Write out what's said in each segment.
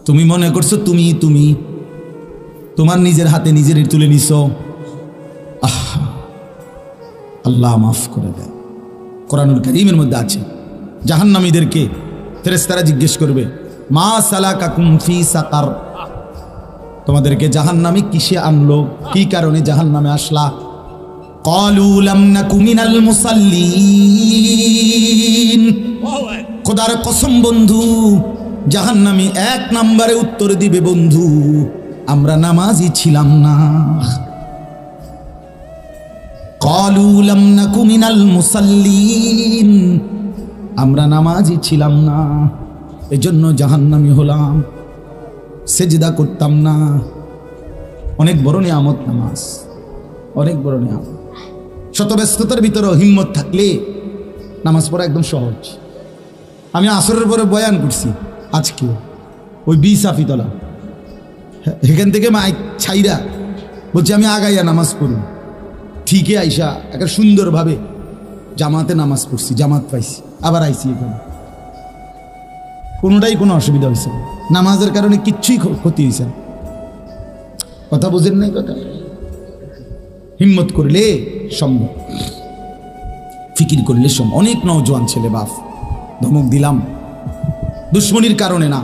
তুমি মনে করছো তুমি তোমার নিজের হাতে নিজের তুলে নিছো। আল্লাহ মাফ করে দেয়। কোরআনুল কারীমের মধ্যে আছে জাহান্নামীদেরকে ফেরেশতারা জিজ্ঞেস করবে, মা সালাকাকুম ফি সাকার, তোমাদেরকে জাহান্নামে কিসে আনলো, কি কারণে জাহান্নামে আসলা? ক্বালু লাম নাকু মিনাল মুসাল্লিন। খোদার কসম বন্ধু, জাহান্নামী এক নম্বরে উত্তর দিবে, বন্ধু আমরা নামাজি ছিলাম না। ক্বালু লাম নাকু মিনাল মুসাল্লিন, আমরা নামাজি ছিলাম না, এজন্য জাহান্নামী হলাম, সেজদা করতাম না। অনেক বড় নিয়ামত নামাজ, অনেক বড় নিয়ামত। শত ব্যস্ততার ভিতরে হিম্মত থাকলে নামাজ পড়া একদম সহজ। আমি আসরের পরে বয়ান করছি আজকে ওই বিসাফিতলা, এখান থেকে মাইক ছাইরা বলছি আমি আগাইয়া নামাজ পড়ি, ঠিকই আইসা একটা সুন্দরভাবে জামাতে নামাজ পড়ছি, জামাত পাইছি, আবার আইসি এখানে। কোনোটাই কোনো অসুবিধা হয়েছে না, নামাজের কারণে কিচ্ছুই ক্ষতি হয়েছে না। কথা বুঝেন নাই? কথা হিম্মত করলে সম্ভব, ফিকির করলে সম্ভব। অনেক নওজোয়ান ছেলে বাপ ধমক দিলাম দুশ্মনির কারণে না,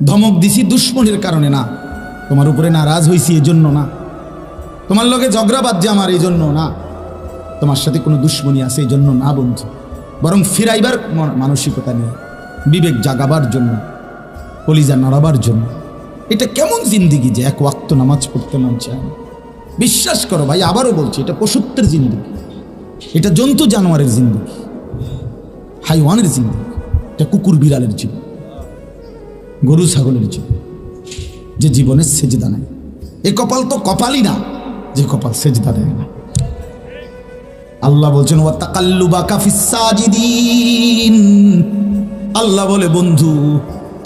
ধমক দিছি দুশ্মনির কারণে না, তোমার উপরে নারাজ হয়েছি এজন্য না, তোমার লগে ঝগড়া বাজছে আমার এই জন্য না, তোমার সাথে কোনো দুশ্মনী আছে এই জন্য না বন্ধু, বরং ফিরাইবার মানসিকতা নিয়ে, বিবেক জাগাবার জন্য, কলিজা নাড়াবার জন্য। এটা কেমন জিন্দিগি যে এক ওয়াক্ত নামাজ পড়তে মন চায় না? বিশ্বাস করো ভাই, আবারও বলছি, এটা পশুত্বের জিন্দিগি, এটা জন্তু জানোয়ারের জিন্দিগি, হাইওয়ানের জিন্দিগি, এটা কুকুর বিড়ালের জীবন, গরু ছাগলের জীবন, যে জীবনের সেজদা নাই। এ কপাল তো কপালই না যে কপাল সেজদা দেয় না। আল্লাহ বলছেন ওয়া তাকাল্লুবাকা ফিস সাজিদিন, আল্লাহ বলে বন্ধু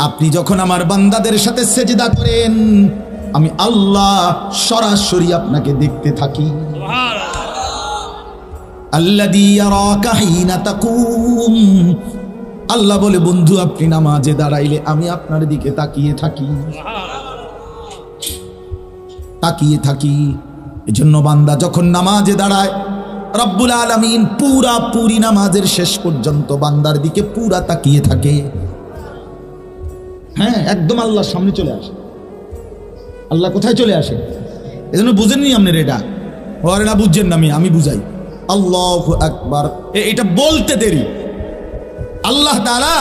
আপনি যখন আমার বান্দাদের সাথে সেজদা করেন, আমি আল্লাহ সরাসরি আপনাকে দেখতে থাকি। আল্লাযী ইয়ারাকা হিনা তাকুম, আল্লাহ বলে বন্ধু আপনি নামাজে দাঁড়াইলে আমি আপনার দিকে তাকিয়ে থাকি, তাকিয়ে থাকি। এজন্য বান্দা যখন নামাজে দাঁড়ায়, রব্বুল আলামিন পুরি নামাজের শেষ পর্যন্ত বান্দার দিকে পুরা তাকিয়ে থাকে। হ্যাঁ, একদম আল্লাহর সামনে চলে আসে। আল্লাহ কোথায় চলে আসে? এজন্য বুঝেননি আপনি এটা, ওরে না বুঝছেন না, আমি বুঝাই। আল্লাহু আকবার, এটা বলতে দেরি, আল্লাহ তাআলা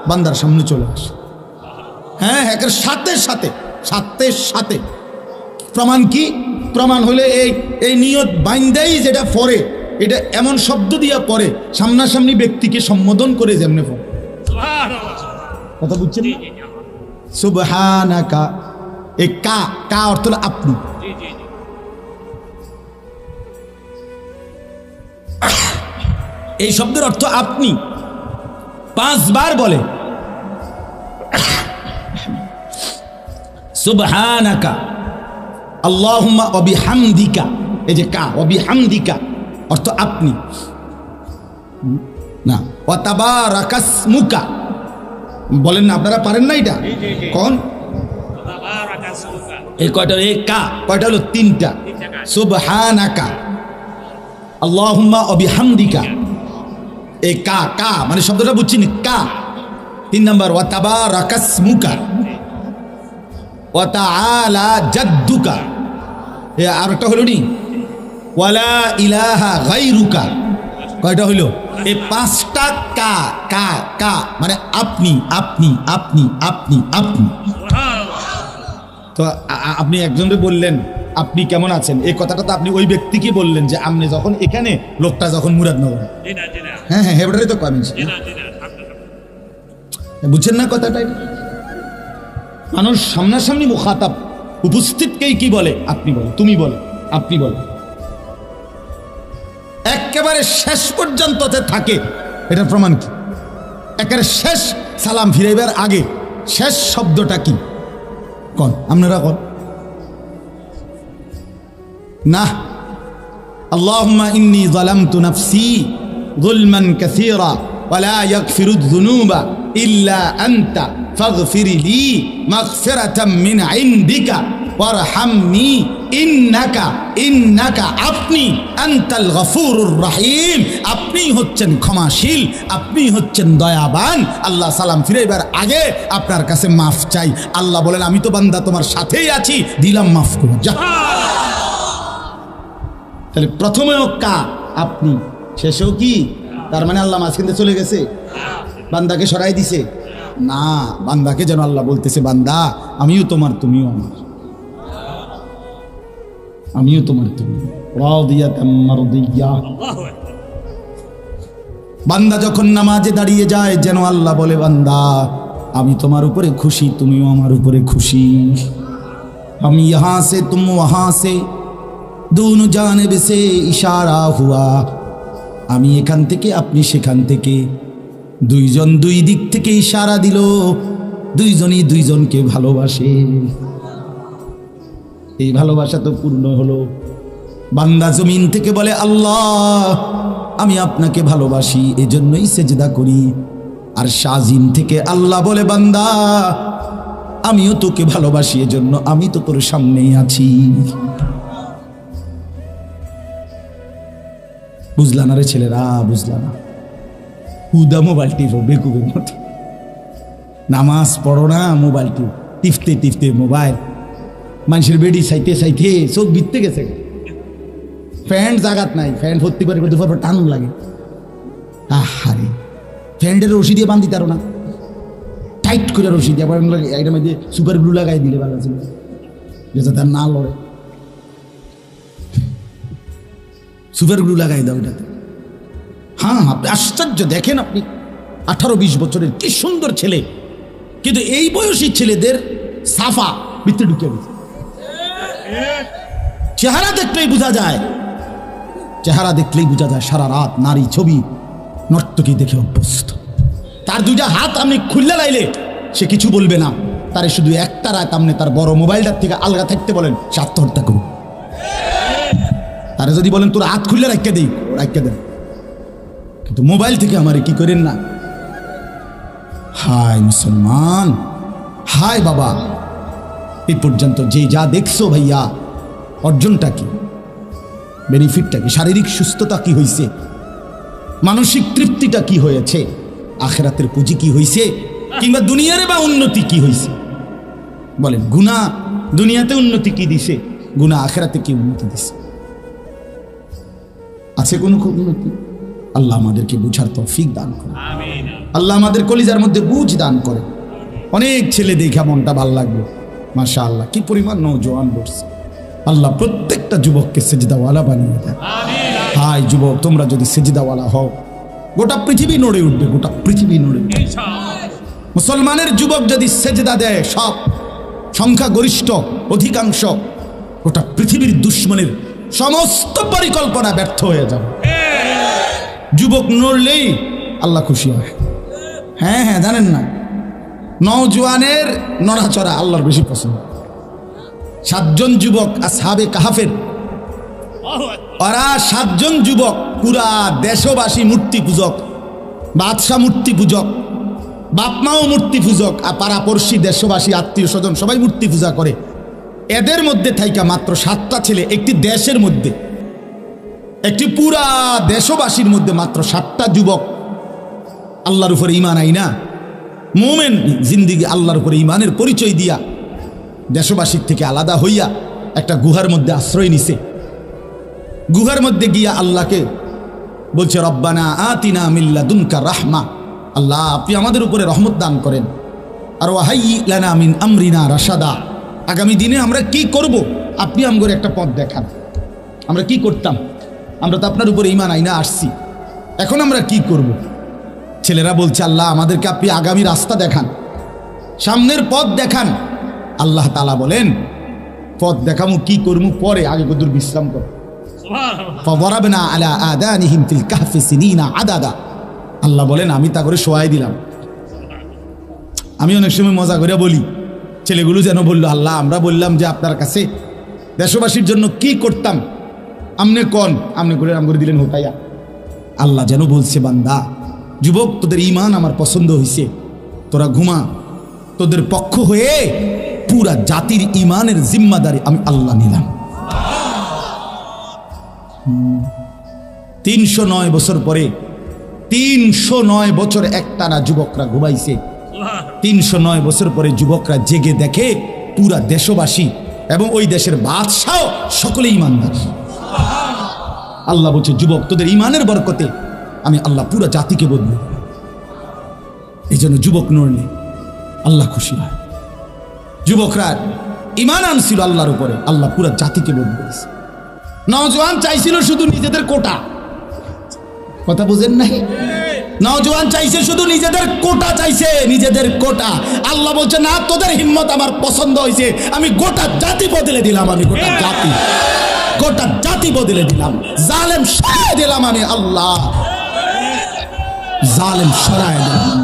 বান্দার সামনে চলে আসে। হ্যাঁ, একের সাথে সাথে সাথে সাথে। প্রমাণ কি? প্রমাণ হলে এই নিয়ত বাইন্দাই যেটা পড়ে, এটা এমন শব্দ দিয়া পড়ে, সামনাসামনি ব্যক্তিকে সম্বোধন করে যেমনে পড়ে। কথা বুঝছেন না? সুবহানাকা, এই কা কা অর্থ হলো আপনি। এই শব্দের অর্থ আপনি। 5 বার বলে সুবহানাকা আল্লাহুম্মা ওয়া বিহামদিকা। এই যে কা ওয়া বিহামদিকা অর্থ আপনি না। ওয়া তাবারাকাসমুকা বলেন না, আপনারা পারেন না এটা? কোন এই কয়টা? এই কা কয়টা হলো? 3টা। সুবহানাকা আল্লাহুম্মা ওয়া বিহামদিকা, এই কা কা মানে শব্দটা বুঝছেন? কা 3 নাম্বার। ওয়া তাবারাকাসমুকা ওয়া তাআলা জাদ্দুকা, আর একটা হলো নি ওয়ালা ইলাহা গায়রুকা। কয়টা হইল? এই 5টা কা কা কা মানে আপনি আপনি আপনি আপনি আপনি। তো আপনি একজনকে বললেন আপনি কেমন আছেন, এই কথাটা তো আপনি ওই ব্যক্তিকে বললেন যে আপনি যখন এখানে, লোকটা যখন মুরাদনগর। হ্যাঁ হ্যাঁ, হেবটারই তো কমেন্ট। বুঝছেন না কথাটা? মানুষ সামনাসামনি মুখাতাব, উপস্থিতকেই কি বলে? আপনি বলে, তুমি বলে, আপনি বলে, একেবারে শেষ পর্যন্ত থাকে। এটার প্রমাণ কি? একেবারে শেষ সালাম ফিরাইবার আগে শেষ শব্দটা কি? কোন আপনারা কোন না? আল্লাহুম্মা ইন্নী যালামতু নাফসি যুলমান কাসীরা ওয়া লা ইয়াগফিরুয যুনুবা ইল্লা আনতা ফাগফিরলি মাগফিরাতাম মিন ইনদিকা ওয়ারহামনি ইন্নাকা আপনি আনতাল গফুরুর রহিম, আপনি হচ্ছেন ক্ষমাশীল, আপনি হচ্ছেন দয়াবান। আল্লাহ সালাম ফিরাইবার আগে আপনার কাছে মাফ চাই। আল্লাহ বলেন আমি তো বান্দা তোমার সাথেই আছি, দিলাম মাফ করে যা। তাহলে প্রথমেও কা আপনি, শেষেও কি? তার মানে আল্লাহ মাঝখানে চলে গেছে, বান্দাকে সরাই দিছে না, বান্দাকে যেন আল্লাহ বলতেছে বান্দা আমিও তোমার তুমিও আমার, আমিও তোমার তুমি। বান্দা যখন নামাজে দাঁড়িয়ে যায় যেন আল্লাহ বলে বান্দা আমি তোমার উপরে খুশি, তুমিও আমার উপরে খুশি। আমি ইহাঁ সে তুম ওয়াহাঁ সে दोनों जानिब से इशारा हुआ, আমি এখান থেকে আপনি সেখান থেকে, দুইজন দুই দিক থেকে ইশারা দিল, দুইজনই দুইজনকে ভালোবাসে। এই ভালোবাসা তো পূর্ণ হলো। বান্দা জমিন থেকে বলে আল্লাহ আমি আপনাকে ভালোবাসি এজন্যই সেজদা করি, আর শাজিম থেকে আল্লাহ বলে বান্দা আমিও তোকে ভালোবাসি এজন্য আমি তো তোর সামনেই আছি। বুঝলা না রে ছেলেরা, বুঝলা না? হুদা মোবাইল টিপো বেকুবের মতো, নামাজ পড়ো না, মোবাইল টিপতে টিপতে মোবাইল, মানুষের বেডি চাইতে চাইতে চোখ বিতে গেছে। ফ্যান্ট জাগাত নাই, ফ্যান্ট ভর্তি করে দুপুর পর টান লাগে। আহারে ফ্যান্টের রশি দিয়ে বান্ধি তারো না, টাইট করে রশি দিয়ে আবার একটা মধ্যে সুপার গ্লু লাগাই দিলে ভালো ছিল, যাতে তার না লড়ে। সুপার গ্লু লাগাই দাও এটাতে। হ্যাঁ আপনি আশ্চর্য দেখেন, আপনি 18-20 বছরের কি সুন্দর ছেলে, কিন্তু এই বয়সী ছেলেদের সাফা ভিতরে ঢুকে গেছে। চেহারা দেখলেই বোঝা যায়, চেহারা দেখলেই বোঝা যায় সারা রাত নারী ছবি নর্তকী দেখে অভ্যস্ত। তার দুইটা হাত আপনি খুললে লাইলে সে কিছু বলবে না, তারে শুধু একটা রাত আপনি তার বড় মোবাইলটার থেকে আলগা থাকতে বলেন, সে আত্মহত্যা করুন। তারা যদি বলেন তোর হাত খুললে রাখতে দেই, রাখতে দেন, কিন্তু মোবাইল থেকে আমারে কি করেন না। হায় মুসলমান, হায় বাবা, এই পর্যন্ত যে যা দেখছো ভাইয়া, অর্জনটা কি, বেনিফিটটা কি, শারীরিক সুস্থতা কি হয়েছে, মানসিক তৃপ্তিটা কি হয়েছে, আখিরাতের পুঁজি কি হয়েছে, কিংবা দুনিয়ারে বা উন্নতি কি হয়েছে? বলেন গুনাহ দুনিয়াতে উন্নতি কি দিছে, গুনাহ আখিরাতে কি উন্নতি দিছে? আছে কোনো উন্নতি? আল্লাহ আমাদেরকে বুঝার তৌফিক দান করে, আল্লাহ আমাদের কলিজার মধ্যে বুঝ দান করে। অনেক ছেলে দেখে মনটা ভালো লাগবে, মাশাআল্লাহ কি পরিমাণ নওজোয়ান বসছে। আল্লাহ প্রত্যেকটা যুবককে সেজদাওয়ালা বানিয়ে দেয়। হাই যুবক, তোমরা যদি সেজদাওয়ালা হও গোটা পৃথিবী নড়ে উঠবে, গোটা পৃথিবী নড়ে উঠবে। মুসলমানের যুবক যদি সেজদা দেয়, সব সংখ্যা গরিষ্ঠ অধিকাংশ, গোটা পৃথিবীর দুশ্মনের সমস্ত পরিকল্পনা ব্যর্থ হয়ে যাবে। যুবক নড়লেই আল্লাহ খুশি হয়। হ্যাঁ হ্যাঁ, জানেন না, নওজোয়ানের নড়াচড়া আল্লাহর বেশি পছন্দ। 7 জন যুবক আসহাবে কাহাফের, ওরা 7 জন যুবক পুরা দেশবাসী মূর্তি পূজক, বাদশাহ মূর্তি পূজক, বাপমাও মূর্তি পূজক, আর পাড়াপড়শি দেশবাসী আত্মীয় স্বজন সবাই মূর্তি পূজা করে। এদের মধ্যে থাইকা মাত্র 7টা ছেলে, একটি দেশের মধ্যে, একটি পুরা দেশবাসীর মধ্যে মাত্র 7টা যুবক আল্লাহর উপরে ঈমান আইনা মুমিন জিন্দিগি আল্লাহর উপরে ঈমানের পরিচয় দিয়া দেশবাসীর থেকে আলাদা হইয়া একটা গুহার মধ্যে আশ্রয় নিছে। গুহার মধ্যে গিয়া আল্লাহকে বলছে রব্বানা আতিনা মিন লাদুনকা রাহমা, আল্লাহ আপনি আমাদের উপরে রহমত দান করেন, আর ওয়াহাইয়ি লানা মিন আমরিনা রাশাদা, আগামী দিনে আমরা কি করব আপনি আমগরে একটা পথ দেখান। আমরা কি করতাম, আমরা তো আপনার উপরে ঈমান আইনা আসছি, এখন আমরা কি করব? ছেলেরা বলছে আল্লাহ আমাদেরকে আপনি আগামী রাস্তা দেখান, সামনের পথ দেখান। আল্লাহ তাআলা বলেন পথ দেখামু, কি করমু পরে, আগে কদুর বিশ্রাম কর। ফাদরাবনা আলা আদানিহিম ফিল কাহফি সিনিনা আদাদা, আল্লাহ বলেন আমি তা করে শোয়াই দিলাম। আমি অনেক সময় মজা করে বলি, ছেলেগুলো যেন বলল আল্লাহ আমরা বললাম যে আপনার কাছে দেশবাসীর জন্য কি করতাম, আমনে কোন আমনে করে নাম করে দিলেন হোতাইয়া। আল্লাহ যেন বলছে বান্দা যুবক তোদের ঈমান আমার পছন্দ হয়েছে, তোরা ঘুমা, তোদের পক্ষ হয়ে পুরা জাতির ইমানের জিম্মাদারি আমি আল্লাহ নিলাম। 309 বছর পরে, 309 বছর একটানা যুবকরা ঘুমাইছে। 309 বছর পরে যুবকরা জেগে দেখে পুরা দেশবাসী এবং ওই দেশের বাদশাহ সকলে ইমানদার। আল্লাহ বলছে, যুবক তোদের ইমানের বরকতে আমি আল্লাহ পুরা জাতিকে বদলে। এই জন্য যুবক নড়লে আল্লাহ খুশি হয়। যুবকরা ইমান আনছিল আল্লাহর উপরে, আল্লাহ পুরা জাতিকে বদলে দিয়েছে। নওজোয়ান চাইছিল শুধু নিজেদের কোটা, কথা বুঝেন নাই? নওজোয়ান চাইছে শুধু নিজেদের কোটা, চাইছে নিজেদের কোটা। আল্লাহ বলছে, না, তোদের হিম্মত আমার পছন্দ হয়েছে, আমি গোটা জাতি বদলে দিলাম। আমি গোটা জাতি বদলে দিলাম। জালেম সরায় দিলাম আমি আল্লাহ, জালেম সরায় দিলাম।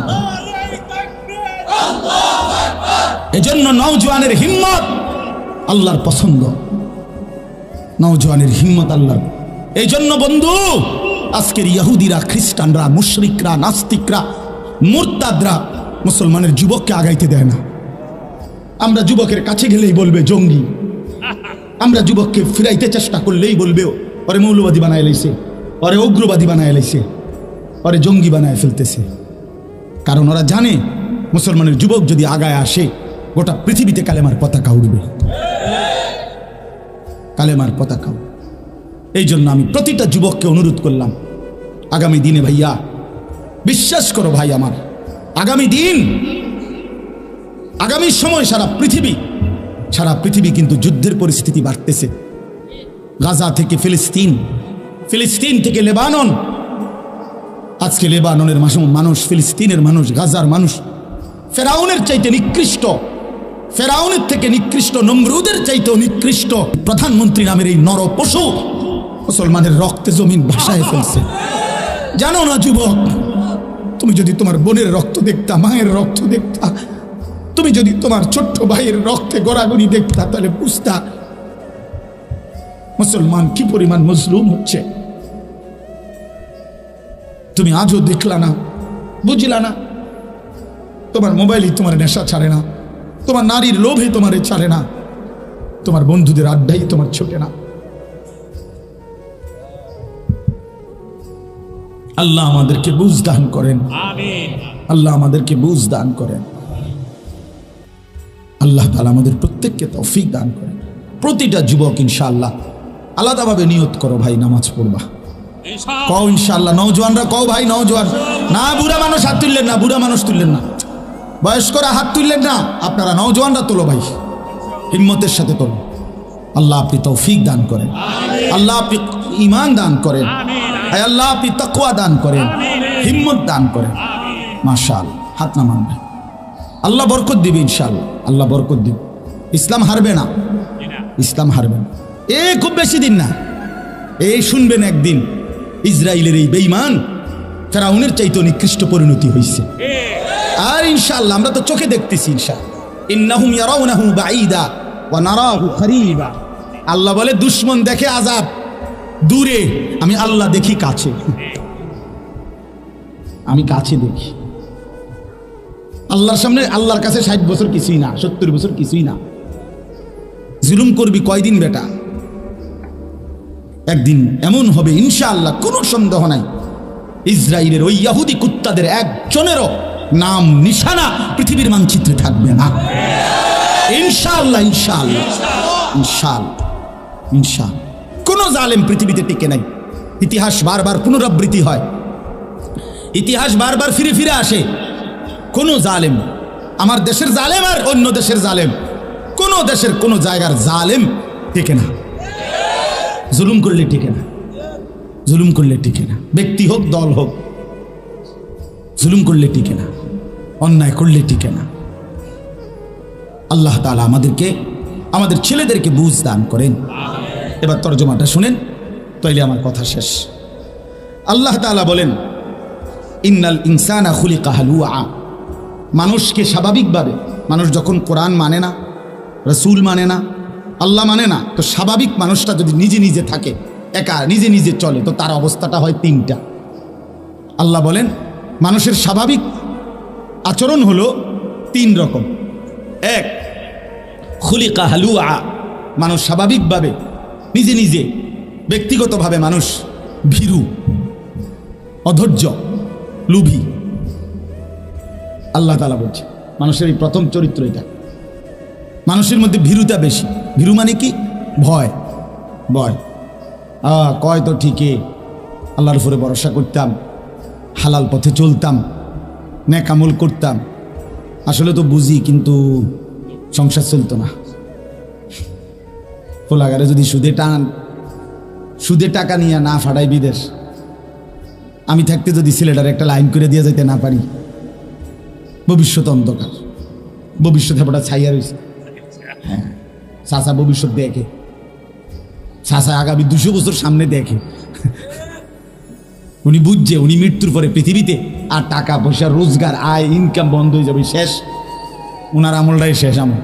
এজন্য নওজোয়ানের হিম্মত আল্লাহর পছন্দ, নওজোয়ানের হিম্মত আল্লাহর। এই জন্য বন্ধু, আজকের ইহুদিরা, খ্রিস্টানরা, মুশরিকরা, নাস্তিকরা, মুরতাদরা মুসলমানের যুবককে আগাইতে দেয় না। আমরা যুবকের কাছে গেলেই বলবে জঙ্গি, আমরা যুবককে ফিরাইতে চেষ্টা করলেই বলবে ওরে মৌলবাদী বানায় লাইছে, ওরে উগ্রবাদী বানায় লাইছে, ওরে জঙ্গি বানায় ফেলতেছে। কারণ ওরা জানে মুসলমানের যুবক যদি আগায় আসে, গোটা পৃথিবীতে কালেমার পতাকা উড়বে, কালেমার পতাকা। এই জন্য আমি প্রতিটা যুবককে অনুরোধ করলাম, আগামী দিনে ভাইয়া বিশ্বাস করো ভাই আমার, আগামী দিন, আগামী সময় সারা পৃথিবী কিন্তু যুদ্ধের পরিস্থিতি বাড়তেছে। গাজা থেকে ফিলিস্তিন, ফিলিস্তিন থেকে লেবানন। আজকে লেবাননের মানুষ, ফিলিস্তিনের মানুষ, গাজার মানুষ ফেরাউনের চাইতে নিকৃষ্ট, ফেরাউনের থেকে নিকৃষ্ট, নমরুদের চাইতেও নিকৃষ্ট প্রধানমন্ত্রী নামের এই নর পশু মুসলমানের রক্তে জমিন ভাসায় ফেলছে। জানো না যুবক, তুমি যদি তোমার বোনের রক্ত দেখতা, মায়ের রক্ত দেখতা, তুমি যদি তোমার ছোট্ট ভাইয়ের রক্তে গড়াগড়ি দেখতা, তাহলে বুঝতা মুসলমান কি পরিমাণ মজলুম হচ্ছে। তুমি আজও দেখলা না, বুঝলা না। তোমার মোবাইলই তোমার নেশা ছাড়ে না, তোমার নারীর লোভে তোমারে ছাড়ে না, তোমার বন্ধুদের আড্ডাই তোমার ছোটে না। আল্লাহ আমাদেরকে বুঝ দান করেন, আল্লাহ আমাদেরকে বুঝ দান করেন, আল্লাহ তাআলা আমাদের প্রত্যেককে তৌফিক দান করেন। প্রতিটা যুবক ইনশাআল্লাহ আলাদাভাবে নিয়ত করো ভাই, নামাজ পড়বা। কও ইনশাআল্লাহ, নওজোয়ানরা কও ভাই, নওজোয়ান না, বুড়া মানুষ হাত তুললেন না, বুড়া মানুষ তুললেন না, বয়স্করা হাত তুললেন না, আপনারা নওজোয়ানরা তোলো ভাই, হিম্মতের সাথে তোলো। আল্লাহ আপনি তৌফিক দান করেন, আল্লাহ আপনি ঈমান দান করেন, আল্লাহ আপনি তাকওয়া দান করেন, হিম্মত দান করেন। মাশাআল্লাহ, হাত নামান ভাই, আল্লাহ বরকত দিবে ইনশাআল্লাহ, আল্লাহ বরকত দিবে। ইসলাম হারবে না, ইসলাম হারবে না। খুব বেশি দিন না, শুনবেন একদিন ইসরায়েলের এই বেঈমান ফেরাউনের চাইতে নিকৃষ্ট পরিণতি হয়েছে। আর ইনশাআল্লাহ আমরা তো চোখে দেখতেছি, ইনশাআল্লাহ ইন্নাহুম ইয়ারাউনাহু বাঈদা ওয়া নারাহু করিবা। আল্লাহ বলে দুশমন দেখে আযাব দূরে, আমি আল্লাহ দেখি কাছে, আমি কাছে দেখি। আল্লাহর সামনে, আল্লাহর কাছে 60 বছর কিছুই না, 70 বছর কিছুই না। জুলুম করবি কয়দিন বেটা, একদিন এমন হবে ইনশাআল্লাহ, কোনো সন্দেহ নাই, ইসরায়েলের ওই ইহুদি কুত্তাদের একজনেরও নাম নিশানা পৃথিবীর মানচিত্রে থাকবে না। ইনশাআল্লাহ, ইনশাআল্লাহ, ইনশাআল্লাহ, ইনশাআল্লাহ। কোনো জালেম পৃথিবীতে টিকে নাই। ইতিহাস বারবার পুনরাবৃত্তি হয়, ইতিহাস বারবার ফিরে ফিরে আসে। কোনো জালেম, আমার দেশের জালেম আর অন্য দেশের জালেম, কোনো দেশের কোনো জায়গার জালেম টিকে না। জুলুম করলে টিকে না, জুলুম করলে টিকে না, ব্যক্তি হোক দল হোক, জুলুম করলে টিকে না, অন্যায় করলে টিকে না। আল্লাহ তাআলা আমাদেরকে, আমাদের ছেলেদেরকে বুঝ দান করেন। এবার তরজমাটা শুনেন, তাইলে আমার কথা শেষ। আল্লাহ তাআলা বলেন, ইন্নাল ইনসানা খুলিকা হালুআ। মানুষকে স্বাভাবিকভাবে, মানুষ যখন কোরআন মানে না, রসুল মানে না, আল্লাহ মানে না, তো স্বাভাবিক মানুষটা যদি নিজে নিজে থাকে, একা নিজে নিজে চলে, তো তার অবস্থাটা হয় 3টা। আল্লাহ বলেন মানুষের স্বাভাবিক আচরণ হলো 3 রকম। এক, খুলিকা হালুয়া, মানুষ স্বাভাবিকভাবে নিজে নিজে ব্যক্তিগতভাবে মানুষ ভীরু, অধৈর্য, লোভী। আল্লাহ তাআলা বলছে মানুষের এই প্রথম চরিত্র এটা। মানুষের মধ্যে ভীরুতা বেশি। ভীরু মানে কি? ভয়। ভয় কয় তো ঠিকই, আল্লাহর উপরে ভরসা করতাম, হালাল পথে চলতাম, নেক আমল করতাম, আসলে তো বুঝি কিন্তু সংসার চলতো না। কোলাগারে যদি সুদে টাকা নিয়ে না ফাটাই বিদেশ, আমি থাকতে যদি ছেলেটার একটা লাইন করে দিয়ে যেতে না পারি, ভবিষ্যৎ অন্ধকার। ভবিষ্যৎ হেপাটা ছাইয়া রয়েছে। হ্যাঁ, চাচা ভবিষ্যৎ দেখে, চাচা আগামী 200 বছর সামনে দেখে। উনি বুঝছে উনি মৃত্যুর পরে পৃথিবীতে আর টাকা পয়সা রোজগার আয় ইনকাম বন্ধ হয়ে যাবে, শেষ। উনার আমলটাই শেষ আমল।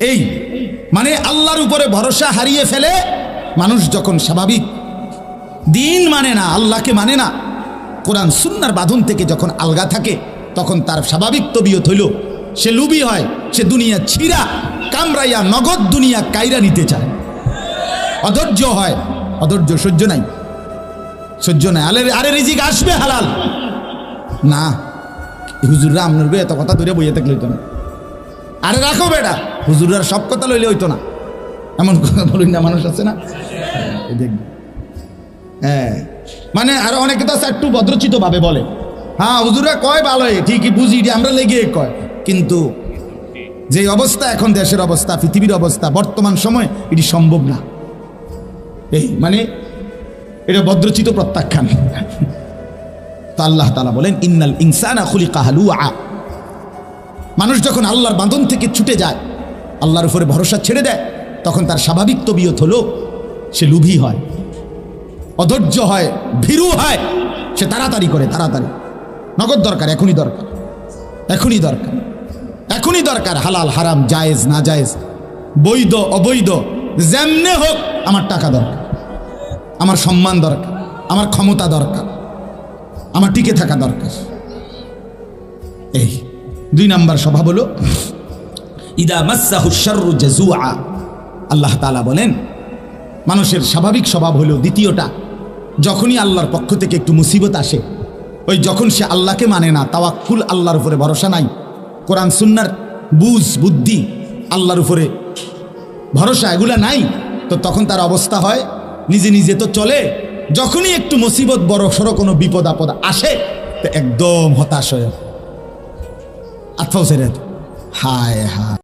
এই মানে আল্লাহর উপরে ভরসা হারিয়ে ফেলে মানুষ যখন স্বাভাবিক দিন মানে না, আল্লাহকে মানে না, কোরআন সুন্নাহর বাঁধন থেকে যখন আলগা থাকে, তখন তার স্বাভাবিক তবিয়ত হইল সে লুবি হয়, সে দুনিয়া ছিঁড়া কামড়াইয়া নগদ দুনিয়া কাইরা নিতে চায়। অধৈর্য হয়, অধৈর্য, সহ্য নাই, সহ্য নাই। আরে রিজিক আসবে হালাল না, হুজুররা আপনার এত কথা ধরে বইয়ে থাকলে হইতো না। আরে রাখো বেটা, হুজুররা সব কথা লইলে হইতো না, এমন কথা বলুন না, মানুষ আছে না দেখবে। হ্যাঁ, মানে আরো অনেকে তো একটু ভদ্রচিত ভাবে বলে, হ্যাঁ হুজুররা কয় ভালোই, ঠিকই বুঝি, আমরা লেগে কয়, কিন্তু যে অবস্থা এখন দেশের অবস্থা, পৃথিবীর অবস্থা, বর্তমান সময় এটি সম্ভব না। এই মানে এটা ভদ্রচিত প্রত্যাখ্যান। তো আল্লাহ তাআলা বলেন ইন্নাল ইনসানা খুলিকা হালুআ। মানুষ যখন আল্লাহর বাঁধন থেকে ছুটে যায়, আল্লাহর উপরে ভরসা ছেড়ে দেয়, তখন তার স্বাভাবিক তবিয়ত হলো সে লোভী হয়, অধৈর্য হয়, ভীরু হয়, সে তাড়াতাড়ি করে, তাড়াতাড়ি নগদ দরকার, এখনই দরকার, এখনই দরকার, এখনই দরকার। হালাল হারাম, জায়েজ না জায়েজ, বৈধ অবৈধ, যেমনে হোক আমার টাকা দরকার, আমার সম্মান দরকার, আমার ক্ষমতা দরকার, আমার টিকে থাকা দরকার। এই 2 নাম্বার স্বভাব হলো ইদা মাসসাহু শাররু জাজুআ। আল্লাহ তাআলা বলেন মানুষের স্বাভাবিক স্বভাব হলো দ্বিতীয়টা, যখনই আল্লাহর পক্ষ থেকে একটু মুসিবত আসে, ওই যখন সে আল্লাহকে মানে না, তাওয়াক্কুল, আল্লাহর উপরে ভরসা নাই, কোরআন সুন্নাহর বুঝ বুদ্ধি, আল্লাহর উপরে ভরসা এগুলা নাই, তো তখন তার অবস্থা হয় নিজে নিজে তো চলে, যখনই একটু মুসিবত বড় সড়ো কোনো বিপদ আপদ আসে তো একদম হতাশ হয়ে আত্মাও ছেড়ে, হায় হায়।